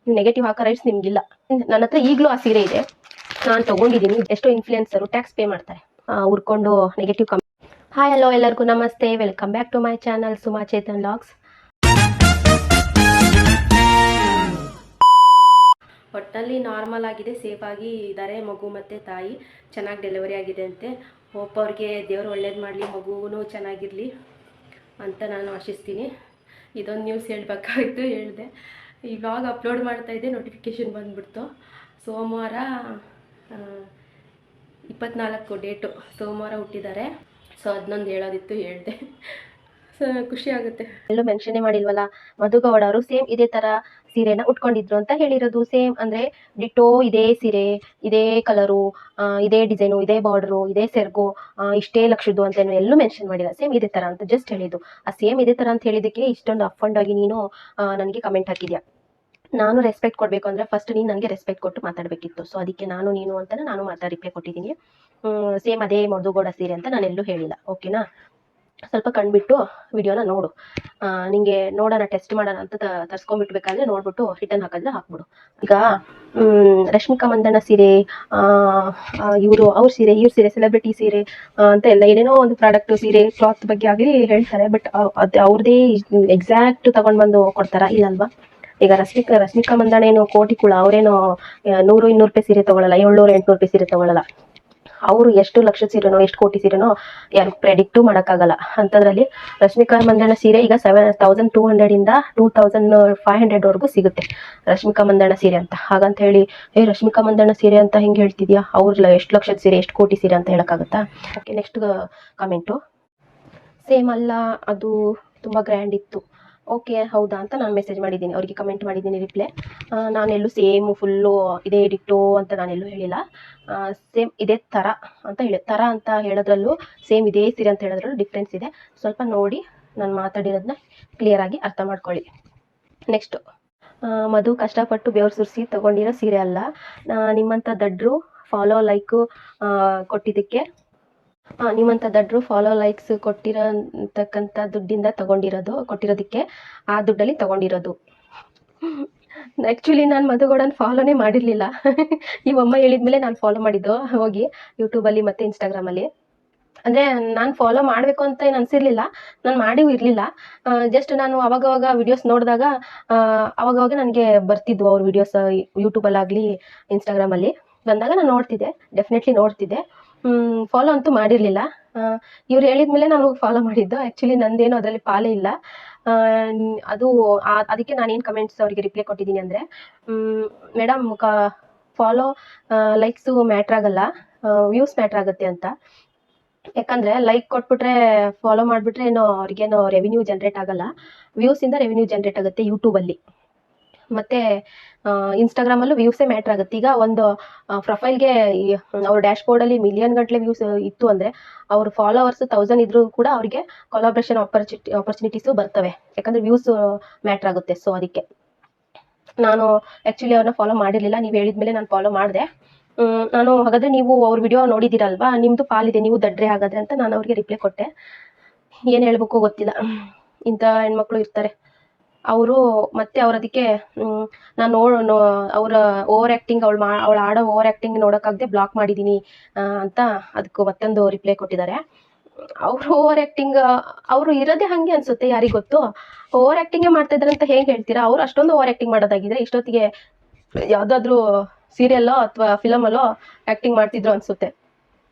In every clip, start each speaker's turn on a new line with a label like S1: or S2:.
S1: ನೀವು ನೆಗೆಟಿವ್ ಹಾಕೋ ರೈಟ್ಸ್ ನಿಮ್ಗಿಲ್ಲ. ನನ್ನ ಹತ್ರ ಈಗಲೂ ಆ ಸೀರೆ ಇದೆ, ನಾನು ತಗೊಂಡಿದ್ದೀನಿ. ಎಷ್ಟೋ ಇನ್ಫ್ಲುಯೆನ್ಸರು ಟ್ಯಾಕ್ಸ್ ಪೇ ಮಾಡ್ತಾರೆ ಉರ್ಕೊಂಡು ನೆಗೆಟಿವ್ ಕಮೆಂಟ್. ಹಾಯ್ ಹಲೋ ಎಲ್ಲರಿಗೂ ನಮಸ್ತೆ, welcome back to my channel Suma Chetan vlogs. ಒಟ್ಟಲ್ಲಿ ನಾರ್ಮಲ್ ಆಗಿದೆ, ಸೇಫ್ ಆಗಿ ಇದ್ದಾರೆ ಮಗು ಮತ್ತು ತಾಯಿ. ಚೆನ್ನಾಗಿ ಡೆಲಿವರಿ ಆಗಿದೆ ಅಂತೆ. ಹೋಪ್ ಅವ್ರಿಗೆ ದೇವರು ಒಳ್ಳೇದು ಮಾಡಲಿ, ಮಗುವೂ ಚೆನ್ನಾಗಿರಲಿ ಅಂತ ನಾನು ಆಶಿಸ್ತೀನಿ. ಇದೊಂದು ನ್ಯೂಸ್ ಹೇಳ್ಬೇಕಾಯ್ತು, ಹೇಳಿದೆ. ಈ ವ್ಲಾಗ್ ಅಪ್ಲೋಡ್ ಮಾಡ್ತಾಯಿದ್ದೆ, ನೋಟಿಫಿಕೇಷನ್ ಬಂದುಬಿಡ್ತು. ಸೋಮವಾರ 24 ಡೇಟು, ಸೋಮವಾರ ಹುಟ್ಟಿದ್ದಾರೆ. ಸೊ ಅದನ್ನೊಂದು ಹೇಳೋದಿತ್ತು, ಹೇಳಿದೆ. ಸೊ ಖುಷಿ ಆಗುತ್ತೆ. ಎಲ್ಲೂ ಮೆನ್ಷನ್ನೇ ಮಾಡಿಲ್ವಲ್ಲ. ಮಧುಗೌಡ ಅವರು ಸೇಮ್ ಇದೇ ಥರ ಸೀರೆನ ಉಟ್ಕೊಂಡಿದ್ರು ಅಂತ ಹೇಳಿರೋದು. ಸೇಮ್ ಅಂದರೆ ಡಿಟೋ ಇದೇ ಸೀರೆ, ಇದೇ ಕಲರು, ಇದೇ ಡಿಸೈನು, ಇದೇ ಬಾರ್ಡ್ರು, ಇದೇ ಸೆರ್ಗು, ಇಷ್ಟೇ ಲಕ್ಷದ್ದು ಅಂತ ಎಲ್ಲೂ ಮೆನ್ಷನ್ ಮಾಡಿಲ್ಲ. ಸೇಮ್ ಇದೇ ಥರ ಅಂತ ಜಸ್ಟ್ ಹೇಳಿದ್ದು. ಆ ಸೇಮ್ ಇದೇ ಥರ ಅಂತ ಹೇಳಿದ್ದಕ್ಕೆ ಇಷ್ಟೊಂದು ಅಪ್ ಆ್ಯಂಡ್ ಆಗಿ ನೀನು ನನಗೆ ಕಮೆಂಟ್ ಹಾಕಿದ್ಯಾ. ನಾನು ರೆಸ್ಪೆಕ್ಟ್ ಕೊಡಬೇಕು ಅಂದರೆ ಫಸ್ಟ್ ನೀನು ನನಗೆ ರೆಸ್ಪೆಕ್ಟ್ ಕೊಟ್ಟು ಮಾತಾಡಬೇಕಿತ್ತು. ಸೊ ಅದಕ್ಕೆ ನಾನು ನೀನು ಅಂತ ನಾನು ರಿಪ್ಲೈ ಕೊಟ್ಟಿದ್ದೀನಿ. ಸೇಮ್ ಅದೇ ಮಧುಗೌಡ ಸೀರೆ ಅಂತ ನಾನು ಎಲ್ಲೂ ಹೇಳಿಲ್ಲ, ಓಕೆನಾ. ಸ್ವಲ್ಪ ಕಣ್ಬಿಟ್ಟು ವಿಡಿಯೋನ ನೋಡು. ನಿಂಗೆ ನೋಡೋಣ, ಟೆಸ್ಟ್ ಮಾಡೋಣ ಅಂತ ತರ್ಸ್ಕೊಂಡ್ಬಿಟ್ಬೇಕಾದ್ರೆ ನೋಡ್ಬಿಟ್ಟು ರಿಟರ್ನ್ ಹಾಕಿದ್ರೆ ಹಾಕ್ಬಿಡು. ಈಗ ರಶ್ಮಿಕಾ ಮಂದಣ್ಣ ಸೀರೆ, ಅವ್ರ ಸೀರೆ, ಇವ್ರ ಸೀರೆ, ಸೆಲೆಬ್ರಿಟಿ ಸೀರೆ ಅಂತ ಎಲ್ಲ ಏನೇನೋ ಒಂದು ಪ್ರಾಡಕ್ಟ್ ಸೀರೆ ಕ್ಲಾತ್ ಬಗ್ಗೆ ಆಗಲಿ ಹೇಳ್ತಾರೆ. ಬಟ್ ಅದು ಅವ್ರದೇ ಎಕ್ಸಾಕ್ಟ್ ತಗೊಂಡ್ಬಂದು ಕೊಡ್ತಾರಾ? ಇಲ್ಲಲ್ವಾ. ಈಗ ರಶ್ಮಿಕಾ ಮಂದಣ್ಣ ಏನು ಕೋಟಿ ಕುಳ, ಅವರೇನೋ 100-200 ರೂಪಾಯಿ ಸೀರೆ ತಗೊಳ್ಳಲ್ಲ, 700-800 ರೂಪಾಯಿ ಸೀರೆ ತಗೊಳ್ಳಲ್ಲ. ಅವರು ಎಷ್ಟು ಲಕ್ಷ ಸೀರೆನೋ ಎಷ್ಟು ಕೋಟಿ ಸೀರೆನೋ ಯಾರು ಪ್ರೆಡಿಕ್ಟು ಮಾಡೋಕ್ಕಾಗಲ್ಲ. ಅಂಥದ್ರಲ್ಲಿ ರಶ್ಮಿಕಾ ಮಂದಣ್ಣ ಸೀರೆ ಈಗ 7200 ಇಂದ 2500 ಸಿಗುತ್ತೆ ರಶ್ಮಿಕಾ ಮಂದಣ್ಣ ಸೀರೆ ಅಂತ. ಹಾಗಂತ ಹೇಳಿ ರಶ್ಮಿಕಾ ಮಂದಣ್ಣ ಸೀರೆ ಅಂತ ಹಿಂಗೆ ಹೇಳ್ತಿದ್ಯಾ, ಅವ್ರ ಎಷ್ಟು ಲಕ್ಷದ ಸೀರೆ ಎಷ್ಟು ಕೋಟಿ ಸೀರೆ ಅಂತ ಹೇಳೋಕ್ಕಾಗತ್ತಾ? Okay, next comment. ಸೇಮ್ ಅಲ್ಲ, ಅದು ತುಂಬ ಗ್ರ್ಯಾಂಡ್ ಇತ್ತು. ಓಕೆ, ಹೌದಾ ಅಂತ ನಾನು ಮೆಸೇಜ್ ಮಾಡಿದ್ದೀನಿ, ಅವರಿಗೆ ಕಮೆಂಟ್ ಮಾಡಿದ್ದೀನಿ ರಿಪ್ಲೈ. ನಾನೆಲ್ಲೂ ಸೇಮು ಫುಲ್ಲು ಇದೇ ಡಿಟ್ಟೋ ಅಂತ ನಾನೆಲ್ಲೂ ಹೇಳಿಲ್ಲ. ಸೇಮ್ ಇದೇ ಥರ ಅಂತ ಹೇಳೋದ್ರಲ್ಲೂ ಸೇಮ್ ಇದೇ ಸೀರೆ ಅಂತ ಹೇಳೋದ್ರಲ್ಲೂ ಡಿಫ್ರೆನ್ಸ್ ಇದೆ. ಸ್ವಲ್ಪ ನೋಡಿ ನಾನು ಮಾತಾಡಿರೋದನ್ನ ಕ್ಲಿಯರಾಗಿ ಅರ್ಥ ಮಾಡ್ಕೊಳ್ಳಿ. ನೆಕ್ಸ್ಟು, ಮಧು ಕಷ್ಟಪಟ್ಟು ಬೆವರು ಸುರಿಸಿ ತೊಗೊಂಡಿರೋ ಸೀರೆ ಅಲ್ಲ, ನಿಮ್ಮಂಥ ದಡ್ರು ಫಾಲೋ ಲೈಕು ಕೊಟ್ಟಿದ್ದಕ್ಕೆ, ನಿಮ್ಮಂಥ ದಡ್ರು ಫಾಲೋ ಲೈಕ್ಸ್ ಕೊಟ್ಟಿರೋತಕ್ಕಂಥ ದುಡ್ಡಿಂದ ಕೊಟ್ಟಿರೋದಕ್ಕೆ ಆ ದುಡ್ಡಲ್ಲಿ ತಗೊಂಡಿರೋದು. ಆ್ಯಕ್ಚುಲಿ ನಾನು ಮಧುಗೌಡನ ಫಾಲೋನೇ ಮಾಡಿರಲಿಲ್ಲ. ಇವಮ್ಮ ಹೇಳಿದ್ಮೇಲೆ ನಾನು ಫಾಲೋ ಮಾಡಿದ್ದು ಹೋಗಿ ಯೂಟ್ಯೂಬಲ್ಲಿ ಮತ್ತು ಇನ್ಸ್ಟಾಗ್ರಾಮಲ್ಲಿ. ಅಂದರೆ ನಾನು ಫಾಲೋ ಮಾಡಬೇಕು ಅಂತ ಏನು ಅನಿಸಿರಲಿಲ್ಲ, ನಾನು ಮಾಡಿಯೂ ಇರಲಿಲ್ಲ. ಜಸ್ಟ್ ನಾನು ಅವಾಗವಾಗ ವಿಡಿಯೋಸ್ ನೋಡಿದಾಗ ಅವಾಗವಾಗ ನನಗೆ ಬರ್ತಿದ್ವು ಅವ್ರ ವಿಡಿಯೋಸ್ ಯೂಟ್ಯೂಬಲ್ಲಾಗಲಿ ಇನ್ಸ್ಟಾಗ್ರಾಮಲ್ಲಿ ಬಂದಾಗ ನಾನು ನೋಡ್ತಿದ್ದೆ, ಡೆಫಿನೆಟ್ಲಿ ನೋಡ್ತಿದ್ದೆ. ಫಾಲೋ ಅಂತೂ ಮಾಡಿರಲಿಲ್ಲ. ಇವ್ರು ಹೇಳಿದ್ಮೇಲೆ ನಾನು ಫಾಲೋ ಮಾಡಿದ್ದು. ಆ್ಯಕ್ಚುಲಿ ನಂದೇನು ಅದರಲ್ಲಿ ಪಾಲೇ ಇಲ್ಲ. ಅದಕ್ಕೆ ನಾನೇನು ಕಮೆಂಟ್ಸ್ ಅವರಿಗೆ ರಿಪ್ಲೈ ಕೊಟ್ಟಿದ್ದೀನಿ ಅಂದರೆ, ಮೇಡಮ್ ಫಾಲೋ ಲೈಕ್ಸು ಮ್ಯಾಟ್ರ್ ಆಗಲ್ಲ, ವ್ಯೂಸ್ ಮ್ಯಾಟ್ರ್ ಆಗುತ್ತೆ ಅಂತ. ಯಾಕಂದರೆ ಲೈಕ್ ಕೊಟ್ಬಿಟ್ರೆ ಫಾಲೋ ಮಾಡಿಬಿಟ್ರೆ ಅವ್ರಿಗೇನೋ ರೆವಿನ್ಯೂ ಜನ್ರೇಟ್ ಆಗಲ್ಲ. ವ್ಯೂಸಿಂದ ರೆವಿನ್ಯೂ ಜನ್ರೇಟ್ ಆಗುತ್ತೆ ಯೂಟ್ಯೂಬಲ್ಲಿ. ಮತ್ತು ಇನ್ಸ್ಟಾಗ್ರಾಮಲ್ಲೂ ವ್ಯೂಸೇ ಮ್ಯಾಟ್ರ್ ಆಗುತ್ತೆ. ಈಗ ಒಂದು ಪ್ರೊಫೈಲ್ಗೆ ಅವ್ರ ಡ್ಯಾಶ್ಬೋರ್ಡಲ್ಲಿ ಮಿಲಿಯನ್ ಗಟ್ಟಲೆ ವ್ಯೂಸ್ ಇತ್ತು ಅಂದರೆ ಅವ್ರ ಫಾಲೋವರ್ಸ್ 1000 ಇದ್ರೂ ಕೂಡ ಅವರಿಗೆ ಕೊಲಾಬ್ರೇಷನ್ ಆಪರ್ಚುನಿಟೀಸು ಬರ್ತವೆ, ಯಾಕಂದರೆ ವ್ಯೂಸ್ ಮ್ಯಾಟ್ರ್ ಆಗುತ್ತೆ. ಸೊ ಅದಕ್ಕೆ ನಾನು ಆ್ಯಕ್ಚುಲಿ ಅವ್ರನ್ನ ಫಾಲೋ ಮಾಡಿರಲಿಲ್ಲ. ನೀವು ಹೇಳಿದ್ಮೇಲೆ ನಾನು ಫಾಲೋ ಮಾಡಿದೆ. ನಾನು ಹಾಗಾದರೆ ನೀವು ಅವ್ರ ವಿಡಿಯೋ ನೋಡಿದ್ದೀರಲ್ವಾ, ನಿಮ್ಮದು ಪಾಲಿದೆ, ನೀವು ದಡ್ರೆ ಹಾಗಾದರೆ ಅಂತ ನಾನು ಅವ್ರಿಗೆ ರಿಪ್ಲೈ ಕೊಟ್ಟೆ. ಏನು ಹೇಳ್ಬೇಕು ಗೊತ್ತಿಲ್ಲ, ಇಂಥ ಹೆಣ್ಮಕ್ಳು ಇರ್ತಾರೆ. ಅವರು ಮತ್ತೆ ಅದಕ್ಕೆ ನಾನು ಅವರ ಓವರ್ ಆ್ಯಕ್ಟಿಂಗ್, ಅವಳು ಆಡೋ ಓವರ್ ಆ್ಯಕ್ಟಿಂಗ್ ನೋಡೋಕ್ಕಾಗದೆ ಬ್ಲಾಕ್ ಮಾಡಿದ್ದೀನಿ ಅಂತ ಅದಕ್ಕೆ ಮತ್ತೊಂದು ರಿಪ್ಲೈ ಕೊಟ್ಟಿದ್ದಾರೆ. ಅವರು ಓವರ್ ಆ್ಯಕ್ಟಿಂಗ್ ಅವರು ಇರೋದೇ ಹಾಗೆ ಅನಿಸುತ್ತೆ, ಯಾರಿಗೆ ಗೊತ್ತು. ಓವರ್ ಆ್ಯಕ್ಟಿಂಗೇ ಮಾಡ್ತಾ ಇದ್ದಾರೆ ಅಂತ ಹೇಗೆ ಹೇಳ್ತೀರಾ? ಅವ್ರು ಅಷ್ಟೊಂದು ಓವರ್ ಆ್ಯಕ್ಟಿಂಗ್ ಮಾಡೋದಾಗಿದ್ರೆ ಇಷ್ಟೊತ್ತಿಗೆ ಯಾವುದಾದ್ರೂ ಸೀರಿಯಲ್ಲೋ ಅಥವಾ ಫಿಲಮಲ್ಲೋ ಆ್ಯಕ್ಟಿಂಗ್ ಮಾಡ್ತಿದ್ರು ಅನಿಸುತ್ತೆ.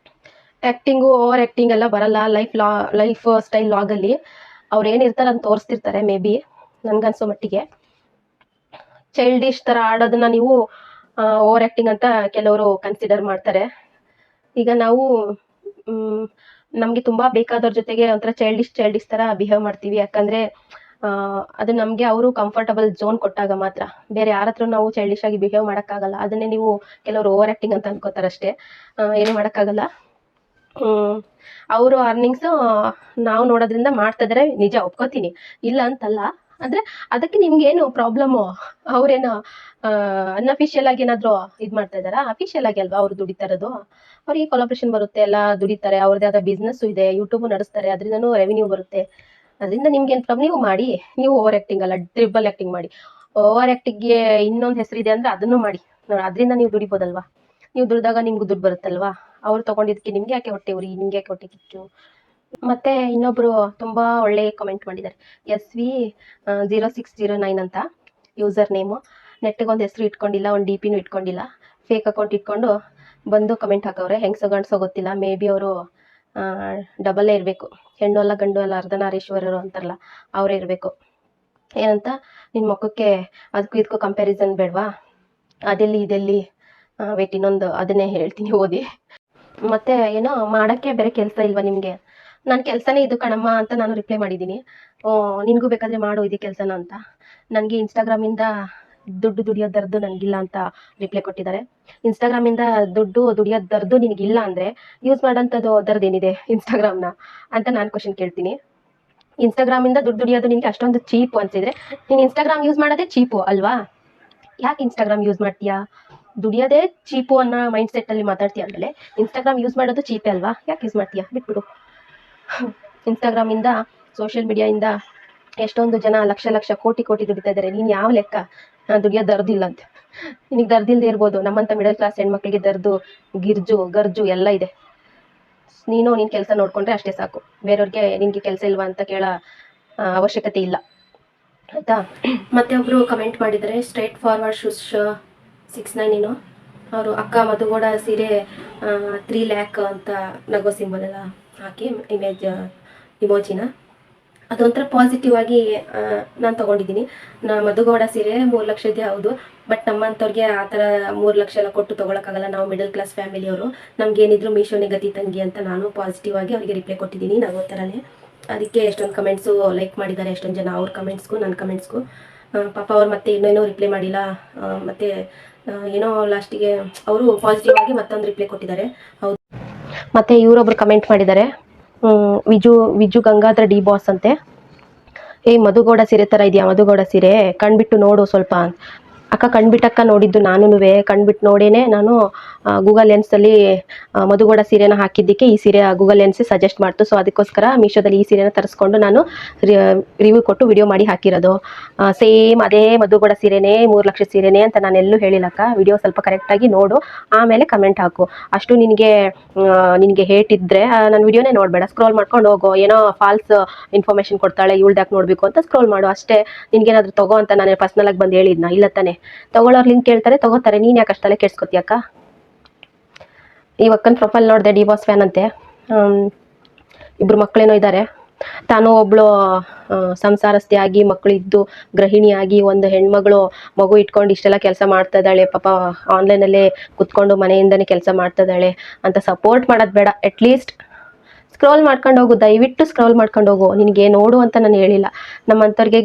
S1: ಆ್ಯಕ್ಟಿಂಗು ಓವರ್ ಆ್ಯಕ್ಟಿಂಗ್ ಎಲ್ಲ ಬರಲ್ಲ. ಲೈಫ್ ಸ್ಟೈಲ್ ಲಾಗಲ್ಲಿ ಅವ್ರು ಏನಿರ್ತಾರೆ ಅಂತ ತೋರಿಸ್ತಿರ್ತಾರೆ. ಮೇ ಬಿ ನನಗನ್ಸೋ ಮಟ್ಟಿಗೆ ಚೈಲ್ಡಿಶ್ ಥರ ಆಡೋದನ್ನ ನೀವು ಓವರ್ ಆ್ಯಕ್ಟಿಂಗ್ ಅಂತ ಕೆಲವರು ಕನ್ಸಿಡರ್ ಮಾಡ್ತಾರೆ. ಈಗ ನಾವು ನಮಗೆ ತುಂಬ ಬೇಕಾದವ್ರ ಜೊತೆಗೆ ಒಂಥರ ಚೈಲ್ಡಿಶ್ ಥರ ಬಿಹೇವ್ ಮಾಡ್ತೀವಿ. ಯಾಕಂದರೆ ಅದು ನಮಗೆ ಅವರು ಕಂಫರ್ಟಬಲ್ ಝೋನ್ ಕೊಟ್ಟಾಗ ಮಾತ್ರ. ಬೇರೆ ಯಾರ ಹತ್ರ ನಾವು ಚೈಲ್ಡಿಶ್ ಆಗಿ ಬಿಹೇವ್ ಮಾಡೋಕ್ಕಾಗಲ್ಲ. ಅದನ್ನೇ ನೀವು ಕೆಲವರು ಓವರ್ ಆ್ಯಕ್ಟಿಂಗ್ ಅಂತ ಅನ್ಕೋತಾರಷ್ಟೇ, ಏನೂ ಮಾಡೋಕ್ಕಾಗಲ್ಲ. ಅವರು ಅರ್ನಿಂಗ್ಸು ನಾವು ನೋಡೋದ್ರಿಂದ ಮಾಡ್ತಾ ಇದ್ದಾರೆ, ನಿಜ ಒಪ್ಕೋತೀನಿ, ಇಲ್ಲ ಅಂತಲ್ಲ. ಅಂದರೆ ಅದಕ್ಕೆ ನಿಮ್ಗೇನು ಪ್ರಾಬ್ಲಮ್ಮು? ಅವರೇನು ಅನ್ಅಫಿಷಿಯಲ್ ಆಗಿ ಏನಾದರೂ ಇದು ಮಾಡ್ತಾ ಇದ್ದಾರಾ? ಅಫಿಷಿಯಲ್ ಆಗಿ ಅಲ್ವಾ ಅವ್ರು ದುಡಿತಾ ಇರೋದು. ಅವ್ರಿಗೆ ಕೊಲಾಬ್ರೇಷನ್ ಬರುತ್ತೆ, ಎಲ್ಲ ದುಡಿತಾರೆ, ಅವ್ರದ್ದೇ ಆದ ಬಿಸ್ನೆಸ್ಸು ಇದೆ, ಯೂಟ್ಯೂಬು ನಡೆಸ್ತಾರೆ, ಅದರಿಂದನೂ ರೆವಿನ್ಯೂ ಬರುತ್ತೆ. ಅದರಿಂದ ನಿಮ್ಗೇನು ಪ್ರಾಬ್ಲಮ್? ನೀವು ಮಾಡಿ, ನೀವು ಓವರ್ ಆ್ಯಕ್ಟಿಂಗ್ ಅಲ್ಲ, ಟ್ರಿಬಲ್ ಆ್ಯಕ್ಟಿಂಗ್ ಮಾಡಿ. ಓವರ್ ಆ್ಯಕ್ಟಿಂಗ್ಗೆ ಇನ್ನೊಂದು ಹೆಸರಿದೆ ಅಂದರೆ ಅದನ್ನು ಮಾಡಿ ನೋಡಿ, ಅದರಿಂದ ನೀವು ದುಡಿಬೋದಲ್ವಾ. ನೀವು ದುಡಿದಾಗ ನಿಮ್ಗೆ ದುಡ್ಡು ಬರುತ್ತಲ್ವಾ. ಅವ್ರು ತೊಗೊಂಡಿದ್ದಕ್ಕೆ ನಿಮ್ಗೆ ಯಾಕೆ ಹೊಟ್ಟೆ ಉರಿ, ನಿಮ್ಗೆ ಯಾಕೆ ಹೊಟ್ಟೆ ಕಿಚ್ಚು. ಮತ್ತೆ ಇನ್ನೊಬ್ರು ತುಂಬಾ ಒಳ್ಳೆ ಕಮೆಂಟ್ ಮಾಡಿದ್ದಾರೆ, SV0609 ಅಂತ ಯೂಸರ್ ನೇಮು. ನೆಟ್ಟಿಗೆ ಒಂದು ಹೆಸರು ಇಟ್ಕೊಂಡಿಲ್ಲ, ಒಂದು DPನೂ ಇಟ್ಕೊಂಡಿಲ್ಲ, ಫೇಕ್ ಅಕೌಂಟ್ ಇಟ್ಕೊಂಡು ಬಂದು ಕಮೆಂಟ್ ಹಾಕವ್ರೆ. ಹೆಂಗ್ಸೋ ಗಂಡ್ಸೋ ಗೊತ್ತಿಲ್ಲ, ಮೇ ಬಿ ಅವರು ಡಬಲ್ಲೇ ಇರಬೇಕು, ಹೆಣ್ಣು ಅಲ್ಲ ಗಂಡು ಅಲ್ಲ ಅರ್ಧನಾರೀಶ್ವರರು ಅಂತಾರಲ್ಲ ಅವರೇ ಇರಬೇಕು. ಏನಂತ, ನಿನ್ನ ಮುಖಕ್ಕೆ ಅದಕ್ಕೂ ಇದಕ್ಕೂ ಕಂಪ್ಯಾರಿಸನ್ ಬೇಡವಾ, ಅದೆಲ್ಲಿ ಇದೆಲ್ಲಿ ವೇಟ್ ಇನ್ನೊಂದು ಅದನ್ನೇ ಹೇಳ್ತೀನಿ ಓದಿ. ಮತ್ತೆ ಏನೋ ಮಾಡೋಕ್ಕೆ ಬೇರೆ ಕೆಲಸ ಇಲ್ವಾ ನಿಮಗೆ, ನನ್ನ ಕೆಲಸನೇ ಇದು ಕಣಮ್ಮ ಅಂತ ನಾನು ರಿಪ್ಲೈ ಮಾಡಿದ್ದೀನಿ. ನಿನಗೂ ಬೇಕಾದರೆ ಮಾಡು ಇದೇ ಕೆಲಸನ ಅಂತ. ನನಗೆ ಇನ್ಸ್ಟಾಗ್ರಾಮಿಂದ ದುಡ್ಡು ದುಡಿಯೋದರ್ದು ನನಗಿಲ್ಲ ಅಂತ ರಿಪ್ಲೈ ಕೊಟ್ಟಿದ್ದಾರೆ. ಇನ್ಸ್ಟಾಗ್ರಾಮಿಂದ ದುಡ್ಡು ದುಡಿಯೋದರ್ದು ನಿನಗಿಲ್ಲ ಅಂದರೆ ಯೂಸ್ ಮಾಡೋಂಥದ್ದು ಅದರದ್ದೇನಿದೆ ಇನ್ಸ್ಟಾಗ್ರಾಮ್ನ ಅಂತ ನಾನು ಕ್ವಶನ್ ಕೇಳ್ತೀನಿ. ಇನ್ಸ್ಟಾಗ್ರಾಮಿಂದ ದುಡ್ಡು ದುಡಿಯೋದು ನಿನಗೆ ಅಷ್ಟೊಂದು ಚೀಪು ಅನಿಸಿದ್ರೆ ನೀನು ಇನ್ಸ್ಟಾಗ್ರಾಮ್ ಯೂಸ್ ಮಾಡೋದೇ ಚೀಪು ಅಲ್ವಾ. ಯಾಕೆ ಇನ್ಸ್ಟಾಗ್ರಾಮ್ ಯೂಸ್ ಮಾಡ್ತೀಯಾ, ದುಡಿಯೋದೇ ಚೀಪು ಅನ್ನೋ ಮೈಂಡ್ ಸೆಟ್ಟಲ್ಲಿ ಮಾತಾಡ್ತೀಯ ಅಂದಮೇಲೆ ಇನ್ಸ್ಟಾಗ್ರಾಮ್ ಯೂಸ್ ಮಾಡೋದು ಚೀಪೇ ಅಲ್ವಾ, ಯಾಕೆ ಯೂಸ್ ಮಾಡ್ತೀಯಾ, ಬಿಟ್ಬಿಡು. ಇನ್ಸ್ಟಾಗ್ರಾಮಿಂದ ಸೋಷಿಯಲ್ ಮೀಡಿಯಾಯಿಂದ ಎಷ್ಟೊಂದು ಜನ ಲಕ್ಷ ಲಕ್ಷ ಕೋಟಿ ಕೋಟಿ ದುಡಿತಾ ಇದ್ದಾರೆ. ನೀನು ಯಾವ ಲೆಕ್ಕ ದುಡಿಯೋದು ದರ್ದಿಲ್ಲ ಅಂತ. ನಿನಗೆ ದರ್ದಿಲ್ಲದೆ ಇರ್ಬೋದು, ನಮ್ಮಂಥ ಮಿಡಲ್ ಕ್ಲಾಸ್ ಹೆಣ್ಮಕ್ಳಿಗೆ ದರ್ದು ಗರ್ಜು ಎಲ್ಲ ಇದೆ. ನೀನು ನಿನ್ನ ಕೆಲಸ ನೋಡಿಕೊಂಡ್ರೆ ಅಷ್ಟೇ ಸಾಕು, ಬೇರೆಯವ್ರಿಗೆ ನಿನಗೆ ಕೆಲಸ ಇಲ್ವಾ ಅಂತ ಕೇಳೋ ಅವಶ್ಯಕತೆ ಇಲ್ಲ ಆಯಿತಾ. ಮತ್ತೆ ಒಬ್ಬರು ಕಮೆಂಟ್ ಮಾಡಿದ್ದಾರೆ, ಸ್ಟ್ರೈಟ್ ಫಾರ್ವರ್ಡ್ ಶೂಸ್ 69 ಅವರು, ಅಕ್ಕ ಮಧುಗೌಡ ಸೀರೆ 3 lakh ಅಂತ ನಗೋ ಸಿಂಬಲ್ ಎಲ್ಲ ಹಾಕಿ ಇಮೋಜಿನ, ಅದೊಂಥರ ಪಾಸಿಟಿವ್ ಆಗಿ ನಾನು ತೊಗೊಂಡಿದ್ದೀನಿ. ಮಧುಗೌಡ ಸೀರೆ 3 ಲಕ್ಷದ್ದೇ ಹೌದು, ಬಟ್ ನಮ್ಮಂಥವ್ರಿಗೆ ಆ ಥರ 3 ಲಕ್ಷ ಎಲ್ಲ ಕೊಟ್ಟು ತೊಗೊಳಕ್ಕಾಗಲ್ಲ. ನಾವು ಮಿಡಲ್ ಕ್ಲಾಸ್ ಫ್ಯಾಮಿಲಿಯವರು, ನಮಗೇನಿದ್ರು ಮೀಶೋನೇ ಗತಿ ತಂಗಿ ಅಂತ ನಾನು ಪಾಸಿಟಿವ್ ಆಗಿ ಅವರಿಗೆ ರಿಪ್ಲೈ ಕೊಟ್ಟಿದ್ದೀನಿ ನಗೋ ಥರನೇ. ಅದಕ್ಕೆ ಎಷ್ಟೊಂದು ಕಮೆಂಟ್ಸು ಲೈಕ್ ಮಾಡಿದ್ದಾರೆ ಎಷ್ಟೊಂದು ಜನ, ಅವ್ರ ಕಮೆಂಟ್ಸ್ಗೂ ನನ್ನ ಕಮೆಂಟ್ಸ್ಗೂ. ಪಾಪ ಅವ್ರು ಮತ್ತೆ ಇನ್ನೇನೋ ರಿಪ್ಲೈ ಮಾಡಿಲ್ಲ, ಮತ್ತು ಏನೋ ಲಾಸ್ಟಿಗೆ ಅವರು ಪಾಸಿಟಿವ್ ಆಗಿ ಮತ್ತೊಂದು ರಿಪ್ಲೈ ಕೊಟ್ಟಿದ್ದಾರೆ. ಹೌದು. ಮತ್ತು ಇವರೊಬ್ರು ಕಮೆಂಟ್ ಮಾಡಿದ್ದಾರೆ, ವಿಜು ಗಂಗಾಧರ ಡಿ ಬಾಸ್ ಅಂತೆ. ಮಧುಗೌಡ ಸೀರೆ ಥರ ಇದೆಯಾ ಮಧುಗೌಡ ಸೀರೆ, ಕಣ್ಬಿಟ್ಟು ನೋಡು ಸ್ವಲ್ಪ. ಅಕ್ಕ ಕಣ್ಬಿಟ್ಟಕ್ಕ ನೋಡಿದ್ದು ನಾನುನುವೆ, ಕಣ್ಬಿಟ್ಟು ನೋಡೇನೆ ನಾನು ಗೂಗಲ್ ಲೆನ್ಸಲ್ಲಿ ಮಧುಗೌಡ ಸೀರೆನ ಹಾಕಿದ್ದಕ್ಕೆ ಈ ಸೀರೆ ಗೂಗಲ್ ಲೆನ್ಸೇ ಸಜೆಸ್ಟ್ ಮಾಡ್ತು. ಸೊ ಅದಕ್ಕೋಸ್ಕರ ಮೀಶೋದಲ್ಲಿ ಈ ಸೀರೆನ ತರಿಸ್ಕೊಂಡು ನಾನು ರಿವ್ಯೂ ಕೊಟ್ಟು ವಿಡಿಯೋ ಮಾಡಿ ಹಾಕಿರೋದು. ಸೇಮ್ ಅದೇ ಮಧುಗೌಡ ಸೀರೆನೇ 3 ಲಕ್ಷ ಸೀರೆನೇ ಅಂತ ನಾನು ಎಲ್ಲೂ ಹೇಳಿಲ್ಲಕ್ಕ. ವಿಡಿಯೋ ಸ್ವಲ್ಪ ಕರೆಕ್ಟಾಗಿ ನೋಡು, ಆಮೇಲೆ ಕಮೆಂಟ್ ಹಾಕು. ಅಷ್ಟು ನಿನಗೆ ಹೇಟ್ ಇದ್ದರೆ ನನ್ನ ವಿಡಿಯೋನೇ ನೋಡಬೇಡ, ಸ್ಕ್ರೋಲ್ ಮಾಡ್ಕೊಂಡು ಹೋಗೋ. ಏನೋ ಫಾಲ್ಸ್ ಇನ್ಫಾರ್ಮೇಷನ್ ಕೊಡ್ತಾಳೆ ಇವಳ್ದಾಕೆ ನೋಡಬೇಕು ಅಂತ ಸ್ಕ್ರೋಲ್ ಮಾಡು ಅಷ್ಟೇ. ನಿನಗೇನಾದರೂ ತಗೋ ಅಂತ ನಾನು ಪರ್ಸ್ನಲಾಗಿ ಬಂದು ಹೇಳಿದ್ನ, ಇಲ್ಲ ತಾನೆ. ತಗೊಳ್ಳೋರು ಲಿಂಕ್ ಕೇಳ್ತಾರೆ, ತಗೋತಾರೆ, ನೀನು ಯಾಕೆ ಅಷ್ಟಲ್ಲೇ ಕೆಡ್ಸ್ಕೊತೀಯಕ್ಕ. ಈ ಅಕ್ಕನ ಪ್ರೊಫೈಲ್ ನೋಡಿದೆ, ಡಿ ಬಾಸ್ ಫ್ಯಾನ್ ಅಂತೆ. 2 ಮಕ್ಕಳೇನೋ ಇದ್ದಾರೆ. ತಾನು ಒಬ್ಳು ಸಂಸಾರಸ್ಥೆ ಆಗಿ ಮಕ್ಕಳಿದ್ದು ಗೃಹಿಣಿಯಾಗಿ ಒಂದು ಹೆಣ್ಮಗಳು ಮಗು ಇಟ್ಕೊಂಡು ಇಷ್ಟೆಲ್ಲ ಕೆಲಸ ಮಾಡ್ತಾ ಇದ್ದಾಳೆ. ಪಾಪ ಆನ್ಲೈನಲ್ಲೇ ಕುತ್ಕೊಂಡು ಮನೆಯಿಂದನೇ ಕೆಲಸ ಮಾಡ್ತಾ ಇದ್ದಾಳೆ ಅಂತ ಸಪೋರ್ಟ್ ಮಾಡೋದು ಬೇಡ. ಅಟ್ಲೀಸ್ಟ್ ಸ್ಕ್ರೋಲ್ ಮಾಡ್ಕೊಂಡು ಹೋಗು, ದಯವಿಟ್ಟು ಸ್ಕ್ರೋಲ್ ಮಾಡ್ಕೊಂಡು ಹೋಗು. ನಿನಗೆ ನೋಡು ಅಂತ ನಾನು ಹೇಳಿಲ್ಲ. ನಮ್ಮಂಥವ್ರಿಗೆ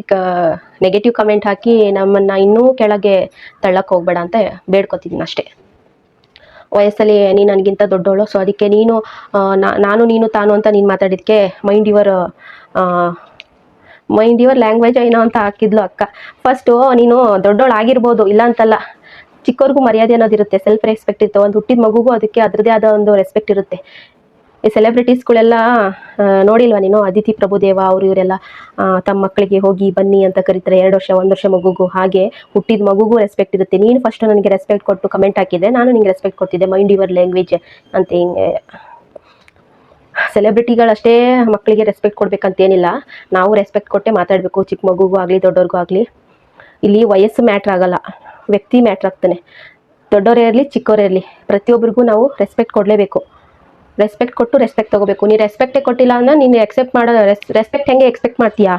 S1: ನೆಗೆಟಿವ್ ಕಮೆಂಟ್ ಹಾಕಿ ನಮ್ಮನ್ನು ಇನ್ನೂ ಕೆಳಗೆ ತಳ್ಳಕ್ಕೆ ಹೋಗ್ಬೇಡ ಅಂತ ಬೇಡ್ಕೊತಿದ್ದೀನಿ ಅಷ್ಟೇ. ವಯಸ್ಸಲ್ಲಿ ನೀನು ನನಗಿಂತ ದೊಡ್ಡವಳು, ಸೊ ಅದಕ್ಕೆ ನೀನು ನಾನು ನೀನು ತಾನು ಅಂತ ನೀನು ಮಾತಾಡಿದ್ದಕ್ಕೆ ಮೈಂಡ್ ಯುವರ್ ಲ್ಯಾಂಗ್ವೇಜ್ ಏನೋ ಅಂತ ಹಾಕಿದ್ಲು ಅಕ್ಕ. ಫಸ್ಟು ನೀನು ದೊಡ್ಡವಳು ಆಗಿರ್ಬೋದು, ಇಲ್ಲ ಅಂತಲ್ಲ, ಚಿಕ್ಕವ್ರಿಗೂ ಮರ್ಯಾದೆ ಅನ್ನೋದಿರುತ್ತೆ, ಸೆಲ್ಫ್ ರೆಸ್ಪೆಕ್ಟ್ ಇರುತ್ತೆ. ಒಂದು ಹುಟ್ಟಿದ ಮಗುಗೂ ಅದಕ್ಕೆ ಅದರದೇ ಆದ ಒಂದು ರೆಸ್ಪೆಕ್ಟ್ ಇರುತ್ತೆ. ಈ ಸೆಲೆಬ್ರಿಟೀಸ್ಗಳೆಲ್ಲ ನೋಡಿಲ್ವಾ ನೀನು, ಅದಿತಿ ಪ್ರಭುದೇವ ಅವರು ಇವರೆಲ್ಲ ತಮ್ಮ ಮಕ್ಕಳಿಗೆ ಹೋಗಿ ಬನ್ನಿ ಅಂತ ಕರೀತಾರೆ, 2 ವರ್ಷ 1 ವರ್ಷ ಮಗುಗೂ. ಹಾಗೆ ಹುಟ್ಟಿದ ಮಗುಗೂ ರೆಸ್ಪೆಕ್ಟ್ ಇರುತ್ತೆ. ನೀನು ಫಸ್ಟ್ ನನಗೆ ರೆಸ್ಪೆಕ್ಟ್ ಕೊಟ್ಟು ಕಮೆಂಟ್ ಹಾಕಿದ್ದೆ, ನಾನು ನಿಂಗೆ ರೆಸ್ಪೆಕ್ಟ್ ಕೊಡ್ತಿದ್ದೆ. ಮೈಂಡ್ ಯುವರ್ ಲ್ಯಾಂಗ್ವೇಜ್ ಅಂತ ಹಿಂಗೆ ಸೆಲೆಬ್ರಿಟಿಗಳಷ್ಟೇ ಮಕ್ಕಳಿಗೆ ರೆಸ್ಪೆಕ್ಟ್ ಕೊಡ್ಬೇಕಂತೇನಿಲ್ಲ, ನಾವು ರೆಸ್ಪೆಕ್ಟ್ ಕೊಟ್ಟೆ ಮಾತಾಡಬೇಕು, ಚಿಕ್ಕ ಮಗುಗೂ ಆಗಲಿ ದೊಡ್ಡವ್ರಿಗೂ ಆಗಲಿ. ಇಲ್ಲಿ ವಯಸ್ಸು ಮ್ಯಾಟ್ರ್ ಆಗಲ್ಲ, ವ್ಯಕ್ತಿ ಮ್ಯಾಟ್ರ್ ಆಗ್ತಾನೆ. ದೊಡ್ಡವರೇ ಇರಲಿ ಚಿಕ್ಕವರೇ ಇರಲಿ, ಪ್ರತಿಯೊಬ್ಬರಿಗೂ ನಾವು ರೆಸ್ಪೆಕ್ಟ್ ಕೊಡಲೇಬೇಕು. ರೆಸ್ಪೆಕ್ಟ್ ಕೊಟ್ಟು ರೆಸ್ಪೆಕ್ಟ್ ತೊಗೋಬೇಕು. ನೀನು ರೆಸ್ಪೆಕ್ಟೇ ಕೊಟ್ಟಿಲ್ಲ ಅಂದ್ರೆ ನೀನು ಎಕ್ಸೆಪ್ಟ್ ಮಾಡೋ ರೆಸ್ಪೆಕ್ಟ್ ಹೆಂಗೆ ಎಕ್ಸ್ಪೆಕ್ಟ್ ಮಾಡ್ತೀಯಾ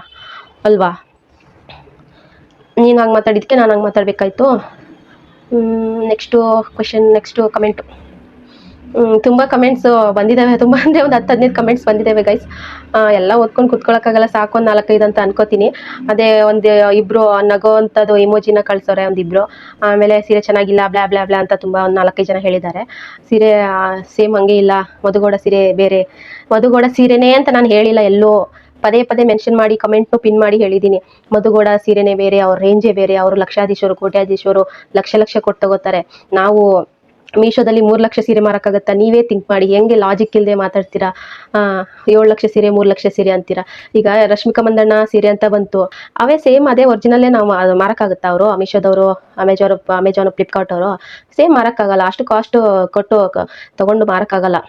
S1: ಅಲ್ವಾ. ನೀನು ಹಂಗೆ ಮಾತಾಡಿದ್ದಕ್ಕೆ ನಾನು ಹಂಗೆ ಮಾತಾಡಬೇಕಾಯ್ತು. Next comment. ತುಂಬ ಕಮೆಂಟ್ಸು ಬಂದಿದ್ದಾವೆ, ತುಂಬ ಅಂದರೆ ಒಂದು 10-15 ಕಮೆಂಟ್ಸ್ ಬಂದಿದ್ದಾವೆ ಗೈಸ್. ಎಲ್ಲ ಓದ್ಕೊಂಡು ಕುತ್ಕೊಳ್ಳೋಕ್ಕಾಗಲ್ಲ, ಸಾಕು ಒಂದು 4-5 ಅಂತ ಅನ್ಕೋತೀನಿ. ಅದೇ ಒಂದು 2 ನಗೋ ಅಂಥದ್ದು ಇಮೋಜಿನ ಕಳಿಸೋರೆ, 1-2. ಆಮೇಲೆ ಸೀರೆ ಚೆನ್ನಾಗಿಲ್ಲ ಬ್ಲಾ ಬ್ಲಾ ಬ್ಲಾ ಅಂತ ತುಂಬ ಒಂದು 4-5 ಜನ ಹೇಳಿದ್ದಾರೆ. ಸೀರೆ ಸೇಮ್ ಹಂಗೆ ಇಲ್ಲ, ಮಧುಗೌಡ ಸೀರೆ ಬೇರೆ, ಮಧುಗೌಡ ಸೀರೆನೇ ಅಂತ ನಾನು ಹೇಳಿಲ್ಲ ಎಲ್ಲೋ. ಪದೇ ಪದೇ ಮೆನ್ಷನ್ ಮಾಡಿ ಕಮೆಂಟ್ನು ಪಿನ್ ಮಾಡಿ ಹೇಳಿದ್ದೀನಿ. ಮಧುಗೌಡ ಸೀರೆನೇ ಬೇರೆ, ಅವ್ರ ರೇಂಜೇ ಬೇರೆ. ಅವರು ಲಕ್ಷಾಧೀಶರು, ಕೋಟ್ಯಾಧೀಶರು, ಲಕ್ಷ ಕೊಟ್ಟು ತಗೋತಾರೆ. ನಾವು ಮೀಶೋದಲ್ಲಿ 3 ಲಕ್ಷ ಸೀರೆ ಮಾರೋಕ್ಕಾಗತ್ತಾ? ನೀವೇ ಥಿಂಕ್ ಮಾಡಿ, ಹೆಂಗೆ ಲಾಜಿಕ್ ಇಲ್ಲದೆ ಮಾತಾಡ್ತೀರಾ? 7 ಲಕ್ಷ ಸೀರೆ 3 ಲಕ್ಷ ಸೀರೆ ಅಂತೀರಾ. ಈಗ ರಶ್ಮಿಕಾ ಮಂದಣ್ಣ ಸೀರೆ ಅಂತ ಬಂತು, ಅವೇ ಸೇಮ್ ಅದೇ ಒರಿಜಿನಲ್ಲೇ ನಾವು ಮಾರೋಕ್ಕಾಗುತ್ತಾ? ಅವರು ಮೀಶೋದವರು, ಅಮೆಜಾನ್ ಫ್ಲಿಪ್ಕಾರ್ಟ್ ಅವರು ಸೇಮ್ ಮಾರೋಕ್ಕಾಗಲ್ಲ. ಅಷ್ಟು ಕಾಸ್ಟ್ ಕೊಟ್ಟು ತಗೊಂಡು ಮಾರೋಕ್ಕಾಗಲ್ಲ.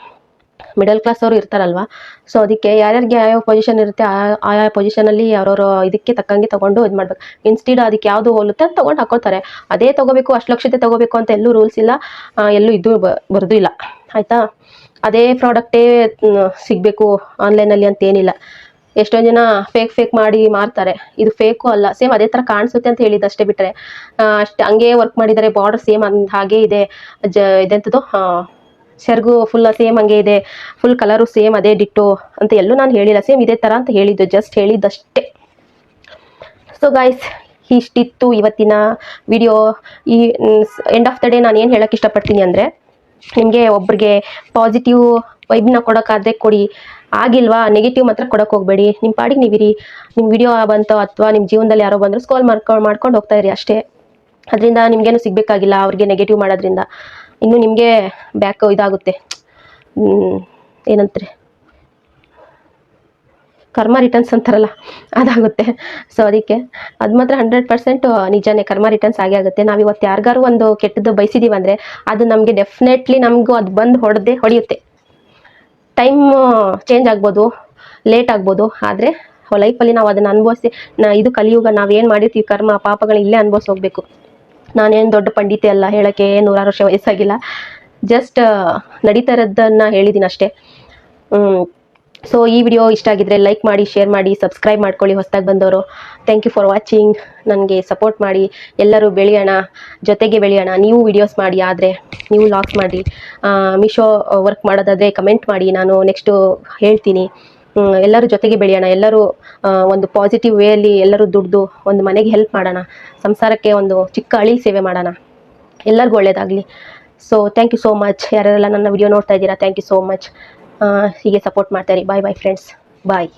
S1: ಮಿಡಲ್ ಕ್ಲಾಸ್ ಅವರು ಇರ್ತಾರಲ್ವಾ, ಸೊ ಅದಕ್ಕೆ ಯಾರ್ಯಾರಿಗೆ ಯಾವ್ಯಾವ ಪೊಸಿಷನ್ ಇರುತ್ತೆ ಆಯಾ ಪೊಸಿಷನಲ್ಲಿ ಅವ್ರವ್ರ ಇದಕ್ಕೆ ತಕ್ಕಂಗೆ ತೊಗೊಂಡು ಇದು ಮಾಡ್ಬೇಕು. ಇನ್ಸ್ಟೀಡ್ ಅದಕ್ಕೆ ಯಾವುದು ಹೋಲುತ್ತೆ ಅಂತ ತೊಗೊಂಡು ಹಾಕೋತಾರೆ. ಅದೇ ತೊಗೋಬೇಕು, ಅಷ್ಟು ಲಕ್ಷತೆ ತೊಗೋಬೇಕು ಅಂತ ಎಲ್ಲೂ ರೂಲ್ಸ್ ಇಲ್ಲ, ಎಲ್ಲೂ ಇದು ಬರೆದು ಇಲ್ಲ, ಆಯಿತಾ? ಅದೇ ಪ್ರಾಡಕ್ಟೇ ಸಿಗಬೇಕು ಆನ್ಲೈನಲ್ಲಿ ಅಂತೇನಿಲ್ಲ. ಎಷ್ಟೊಂದು ಜನ ಫೇಕ್ ಮಾಡಿ ಮಾರ್ತಾರೆ. ಇದು ಫೇಕು ಅಲ್ಲ, ಸೇಮ್ ಅದೇ ಥರ ಕಾಣಿಸುತ್ತೆ ಅಂತ ಹೇಳಿದ್ದು ಅಷ್ಟೇ, ಬಿಟ್ಟರೆ ಅಷ್ಟೇ ಹಂಗೆ ವರ್ಕ್ ಮಾಡಿದ್ದಾರೆ. ಬಾರ್ಡರ್ ಸೇಮ್ ಹಾಗೇ ಇದೆ, ಇದೆಂಥದ್ದು ಸೆರಗು ಫುಲ್ ಸೇಮ್ ಹಂಗೆ ಇದೆ, ಫುಲ್ ಕಲರು ಸೇಮ್ ಅದೇ ಡಿಟ್ಟು ಅಂತ ಎಲ್ಲೂ ನಾನು ಹೇಳಿಲ್ಲ. ಸೇಮ್ ಇದೇ ಥರ ಅಂತ ಹೇಳಿದ್ದು, ಜಸ್ಟ್ ಹೇಳಿದ್ದಷ್ಟೇ. ಸೊ ಗೈಸ್, ಇಷ್ಟಿತ್ತು ಇವತ್ತಿನ ವಿಡಿಯೋ. ಈ ಎಂಡ್ ಆಫ್ ದ ಡೇ ನಾನು ಏನು ಹೇಳೋಕ್ಕೆ ಇಷ್ಟಪಡ್ತೀನಿ ಅಂದರೆ, ನಿಮಗೆ ಒಬ್ರಿಗೆ ಪಾಸಿಟಿವ್ ವೈಬ್ನ ಕೊಡೋಕ್ಕಾದರೆ ಕೊಡಿ, ಆಗಿಲ್ವಾ ನೆಗೆಟಿವ್ ಮಾತ್ರ ಕೊಡೋಕೆ ಹೋಗಬೇಡಿ. ನಿಮ್ಮ ಪಾಡಿಗೆ ನೀವಿರಿ. ನಿಮ್ಮ ವಿಡಿಯೋ ಬಂತೋ ಅಥವಾ ನಿಮ್ಮ ಜೀವನದಲ್ಲಿ ಯಾರೋ ಬಂದರೂ ಸ್ಕ್ರೋಲ್ ಮಾಡ್ಕೊಂಡು ಹೋಗ್ತಾ ಇರಿ ಅಷ್ಟೇ. ಅದರಿಂದ ನಿಮಗೇನು ಸಿಗಬೇಕಾಗಿಲ್ಲ ಅವ್ರಿಗೆ ನೆಗೆಟಿವ್ ಮಾಡೋದ್ರಿಂದ. ಇನ್ನು ನಿಮಗೆ ಬ್ಯಾಕ್ ಇದಾಗುತ್ತೆ, ಏನಂತಾರೆ, ಕರ್ಮ ರಿಟರ್ನ್ಸ್ ಅಂತಾರಲ್ಲ, ಅದಾಗುತ್ತೆ. ಸೊ ಅದಕ್ಕೆ ಅದು ಮಾತ್ರ 100% ನಿಜನೇ, ಕರ್ಮ ರಿಟರ್ನ್ಸ್ ಆಗೇ ಆಗುತ್ತೆ. ನಾವು ಇವತ್ತು ಯಾರಿಗಾರು ಒಂದು ಕೆಟ್ಟದ್ದು ಬಯಸಿದ್ದೀವಿ ಅಂದರೆ ಅದು ನಮಗೆ ಡೆಫಿನೆಟ್ಲಿ ನಮಗೂ ಅದು ಬಂದು ಹೊಡೆಯುತ್ತೆ. ಟೈಮ್ ಚೇಂಜ್ ಆಗ್ಬೋದು, ಲೇಟ್ ಆಗ್ಬೋದು, ಆದರೆ ಲೈಫಲ್ಲಿ ನಾವು ಅದನ್ನು ಅನುಭವಿಸಿ, ಇದು ಕಲಿಯುಗ, ನಾವೇನು ಮಾಡಿರ್ತೀವಿ ಕರ್ಮ ಪಾಪಗಳು ಇಲ್ಲೇ ಅನುಭವಿಸಿ ಹೋಗಬೇಕು. ನಾನೇನು ದೊಡ್ಡ ಪಂಡಿತೆ ಅಲ್ಲ, ಹೇಳೋಕ್ಕೆ 100 ವರ್ಷ ವಯಸ್ಸಾಗಿಲ್ಲ, ಜಸ್ಟ್ ನಡೀತಾ ಇರೋದನ್ನು ಹೇಳಿದ್ದೀನಿ ಅಷ್ಟೇ. ಸೊ ಈ ವಿಡಿಯೋ ಇಷ್ಟ ಆಗಿದ್ರೆ ಲೈಕ್ ಮಾಡಿ, ಶೇರ್ ಮಾಡಿ, ಸಬ್ಸ್ಕ್ರೈಬ್ ಮಾಡ್ಕೊಳ್ಳಿ ಹೊಸದಾಗಿ ಬಂದವರು. Thank you for watching. ನನಗೆ ಸಪೋರ್ಟ್ ಮಾಡಿ, ಎಲ್ಲರೂ ಬೆಳೆಯೋಣ, ಜೊತೆಗೆ ಬೆಳೆಯೋಣ. ನೀವು ವಿಡಿಯೋಸ್ ಮಾಡಿ, ಆದರೆ ನೀವು ಲಾಗ್ಸ್ ಮಾಡಿ, ಮೀಶೋ ವರ್ಕ್ ಮಾಡೋದಾದರೆ ಕಮೆಂಟ್ ಮಾಡಿ, ನಾನು ನೆಕ್ಸ್ಟು ಹೇಳ್ತೀನಿ. ಎಲ್ಲರೂ ಜೊತೆಗೆ ಬೆಳೆಯೋಣ, ಎಲ್ಲರೂ ಒಂದು ಪಾಸಿಟಿವ್ ವೇಯಲ್ಲಿ ಎಲ್ಲರೂ ದುಡ್ದು ಒಂದು ಮನೆಗೆ ಹೆಲ್ಪ್ ಮಾಡೋಣ, ಸಂಸಾರಕ್ಕೆ ಒಂದು ಚಿಕ್ಕ ಅಳಿಲ್ ಸೇವೆ ಮಾಡೋಣ, ಎಲ್ಲರಿಗೂ ಒಳ್ಳೆಯದಾಗಲಿ. So thank you so much. ಯಾರೆಲ್ಲ ನನ್ನ ವಿಡಿಯೋ ನೋಡ್ತಾ ಇದ್ದೀರಾ, ಥ್ಯಾಂಕ್ ಯು ಸೋ ಮಚ್. ಹೀಗೆ ಸಪೋರ್ಟ್ ಮಾಡ್ತಾಯಿರಿ. ಬಾಯ್ ಬಾಯ್ ಫ್ರೆಂಡ್ಸ್, ಬಾಯ್.